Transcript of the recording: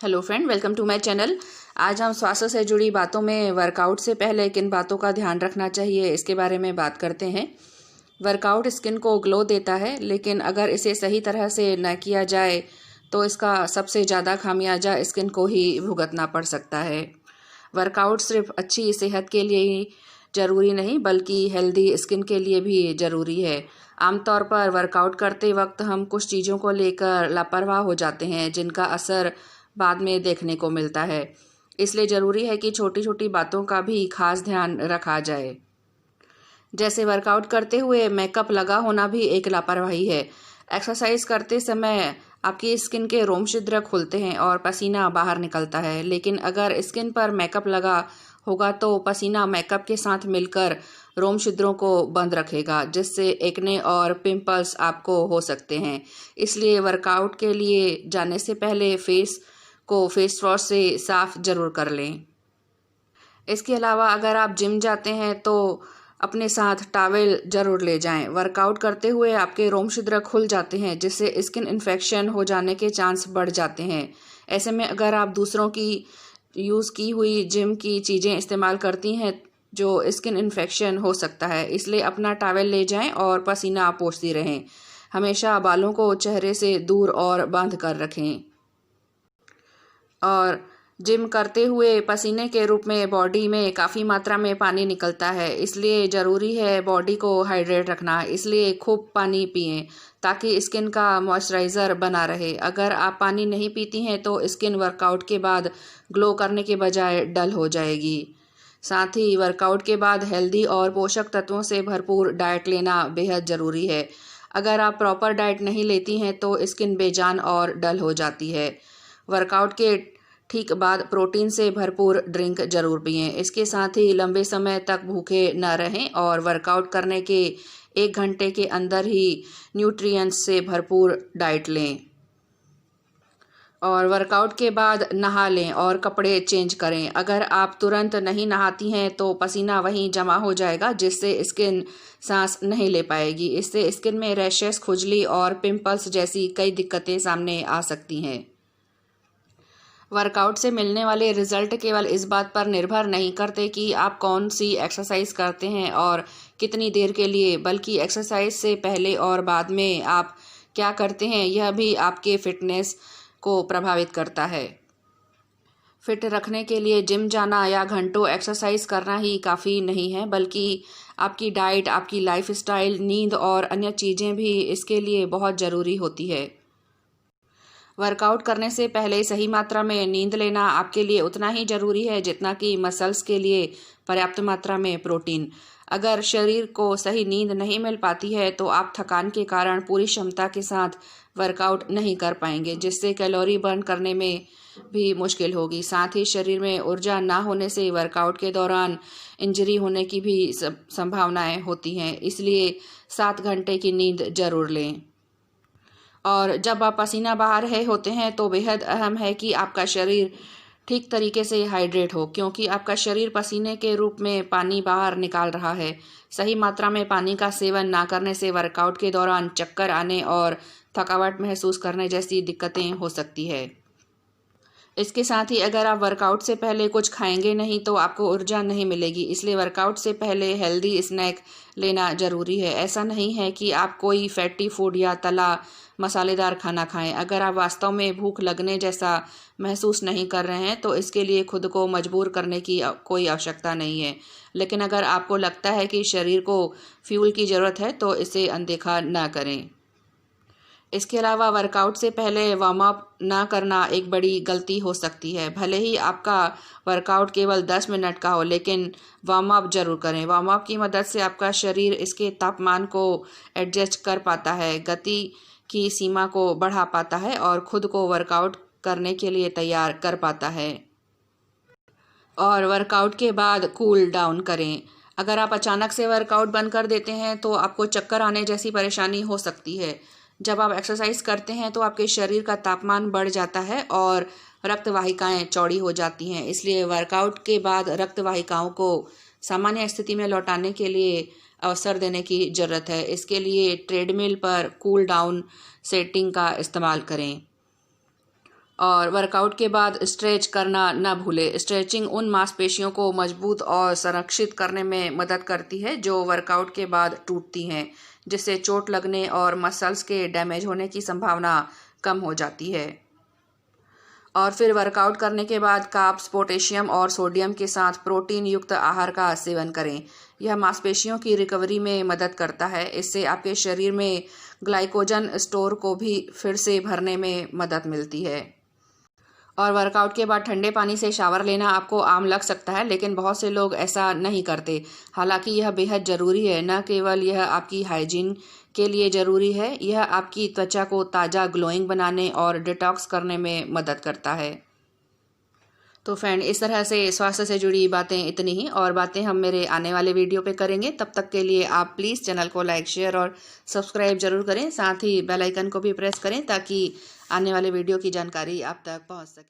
Hello friend, welcome to my channel. आज हम स्वास्थ्य से जुड़ी बातों में वर्कआउट से पहले किन बातों का ध्यान रखना चाहिए इसके बारे में बात करते हैं। वर्कआउट स्किन को ग्लो देता है, लेकिन अगर इसे सही तरह से न किया जाए तो इसका सबसे ज़्यादा खामियाजा स्किन को ही भुगतना पड़ सकता है। वर्कआउट सिर्फ अच्छी सेहत के लिए ही ज़रूरी नहीं, बल्कि हेल्दी स्किन के लिए भी ज़रूरी है। आमतौर पर वर्कआउट करते वक्त हम कुछ चीज़ों को लेकर लापरवाह हो जाते हैं, जिनका असर बाद में देखने को मिलता है। इसलिए ज़रूरी है कि छोटी छोटी बातों का भी खास ध्यान रखा जाए। जैसे वर्कआउट करते हुए मेकअप लगा होना भी एक लापरवाही है। एक्सरसाइज करते समय आपकी स्किन के रोम छिद्र खुलते हैं और पसीना बाहर निकलता है, लेकिन अगर स्किन पर मेकअप लगा होगा तो पसीना मेकअप के साथ मिलकर रोम छिद्रों को बंद रखेगा, जिससे एक्ने और पिंपल्स आपको हो सकते हैं। इसलिए वर्कआउट के लिए जाने से पहले फेस को फेस वॉश से साफ जरूर कर लें। इसके अलावा अगर आप जिम जाते हैं तो अपने साथ टॉवेल जरूर ले जाएं। वर्कआउट करते हुए आपके रोम छिद्र खुल जाते हैं, जिससे स्किन इन्फेक्शन हो जाने के चांस बढ़ जाते हैं। ऐसे में अगर आप दूसरों की यूज़ की हुई जिम की चीज़ें इस्तेमाल करती हैं जो स्किन इन्फेक्शन हो सकता है, इसलिए अपना टॉवेल ले जाएं और पसीना पोंछती रहें। हमेशा बालों को चेहरे से दूर और बांध कर रखें। और जिम करते हुए पसीने के रूप में बॉडी में काफ़ी मात्रा में पानी निकलता है, इसलिए ज़रूरी है बॉडी को हाइड्रेट रखना। इसलिए खूब पानी पिएं ताकि स्किन का मॉइस्चराइज़र बना रहे। अगर आप पानी नहीं पीती हैं तो स्किन वर्कआउट के बाद ग्लो करने के बजाय डल हो जाएगी। साथ ही वर्कआउट के बाद हेल्दी और पोषक तत्वों से भरपूर डाइट लेना बेहद ज़रूरी है। अगर आप प्रॉपर डाइट नहीं लेती हैं तो स्किन बेजान और डल हो जाती है। वर्कआउट के ठीक बाद प्रोटीन से भरपूर ड्रिंक जरूर पिएं। इसके साथ ही लंबे समय तक भूखे न रहें और वर्कआउट करने के 1 घंटे के अंदर ही न्यूट्रिएंट्स से भरपूर डाइट लें। और वर्कआउट के बाद नहा लें और कपड़े चेंज करें। अगर आप तुरंत नहीं नहाती हैं तो पसीना वहीं जमा हो जाएगा, जिससे स्किन सांस नहीं ले पाएगी। इससे स्किन में रैशेस, खुजली और पिंपल्स जैसी कई दिक्कतें सामने आ सकती हैं। वर्कआउट से मिलने वाले रिजल्ट केवल इस बात पर निर्भर नहीं करते कि आप कौन सी एक्सरसाइज करते हैं और कितनी देर के लिए, बल्कि एक्सरसाइज से पहले और बाद में आप क्या करते हैं, यह भी आपके फिटनेस को प्रभावित करता है। फिट रखने के लिए जिम जाना या घंटों एक्सरसाइज करना ही काफ़ी नहीं है, बल्कि आपकी डाइट, आपकी लाइफस्टाइल, नींद और अन्य चीज़ें भी इसके लिए बहुत ज़रूरी होती है। वर्कआउट करने से पहले सही मात्रा में नींद लेना आपके लिए उतना ही ज़रूरी है जितना कि मसल्स के लिए पर्याप्त मात्रा में प्रोटीन। अगर शरीर को सही नींद नहीं मिल पाती है तो आप थकान के कारण पूरी क्षमता के साथ वर्कआउट नहीं कर पाएंगे, जिससे कैलोरी बर्न करने में भी मुश्किल होगी। साथ ही शरीर में ऊर्जा ना होने से वर्कआउट के दौरान इंजरी होने की भी संभावनाएं होती हैं। इसलिए 7 घंटे की नींद जरूर लें। और जब आप पसीना बहा रहे होते हैं तो बेहद अहम है कि आपका शरीर ठीक तरीके से हाइड्रेट हो, क्योंकि आपका शरीर पसीने के रूप में पानी बाहर निकाल रहा है। सही मात्रा में पानी का सेवन ना करने से वर्कआउट के दौरान चक्कर आने और थकावट महसूस करने जैसी दिक्कतें हो सकती है। इसके साथ ही अगर आप वर्कआउट से पहले कुछ खाएंगे नहीं तो आपको ऊर्जा नहीं मिलेगी। इसलिए वर्कआउट से पहले हेल्दी स्नैक लेना ज़रूरी है। ऐसा नहीं है कि आप कोई फैटी फूड या तला मसालेदार खाना खाएं। अगर आप वास्तव में भूख लगने जैसा महसूस नहीं कर रहे हैं तो इसके लिए खुद को मजबूर करने की कोई आवश्यकता नहीं है। लेकिन अगर आपको लगता है कि शरीर को फ्यूल की ज़रूरत है तो इसे अनदेखा ना करें। इसके अलावा वर्कआउट से पहले वार्म अप ना करना एक बड़ी गलती हो सकती है। भले ही आपका वर्कआउट केवल 10 मिनट का हो, लेकिन वार्म अप जरूर करें। वार्म अप की मदद से आपका शरीर इसके तापमान को एडजस्ट कर पाता है, गति की सीमा को बढ़ा पाता है और खुद को वर्कआउट करने के लिए तैयार कर पाता है। और वर्कआउट के बाद कूल डाउन करें। अगर आप अचानक से वर्कआउट बंद कर देते हैं तो आपको चक्कर आने जैसी परेशानी हो सकती है। जब आप एक्सरसाइज करते हैं तो आपके शरीर का तापमान बढ़ जाता है और रक्त वाहिकाएं चौड़ी हो जाती हैं। इसलिए वर्कआउट के बाद रक्त वाहिकाओं को सामान्य स्थिति में लौटाने के लिए अवसर देने की ज़रूरत है। इसके लिए ट्रेडमिल पर कूल डाउन सेटिंग का इस्तेमाल करें। और वर्कआउट के बाद स्ट्रेच करना न भूलें। स्ट्रेचिंग उन मांसपेशियों को मजबूत और संरक्षित करने में मदद करती है जो वर्कआउट के बाद टूटती हैं, जिससे चोट लगने और मसल्स के डैमेज होने की संभावना कम हो जाती है। और फिर वर्कआउट करने के बाद कार्ब्स, पोटेशियम और सोडियम के साथ प्रोटीन युक्त आहार का सेवन करें। यह मांसपेशियों की रिकवरी में मदद करता है। इससे आपके शरीर में ग्लाइकोजन स्टोर को भी फिर से भरने में मदद मिलती है। और वर्कआउट के बाद ठंडे पानी से शावर लेना आपको आम लग सकता है, लेकिन बहुत से लोग ऐसा नहीं करते। हालांकि यह बेहद ज़रूरी है। न केवल यह आपकी हाइजीन के लिए ज़रूरी है, यह आपकी त्वचा को ताज़ा, ग्लोइंग बनाने और डिटॉक्स करने में मदद करता है। तो फ्रेंड, इस तरह से स्वास्थ्य से जुड़ी बातें इतनी ही, और बातें हम मेरे आने वाले वीडियो पे करेंगे। तब तक के लिए आप प्लीज़ चैनल को लाइक, शेयर और सब्सक्राइब जरूर करें। साथ ही बेल आइकन को भी प्रेस करें ताकि आने वाले वीडियो की जानकारी आप तक पहुंच सके।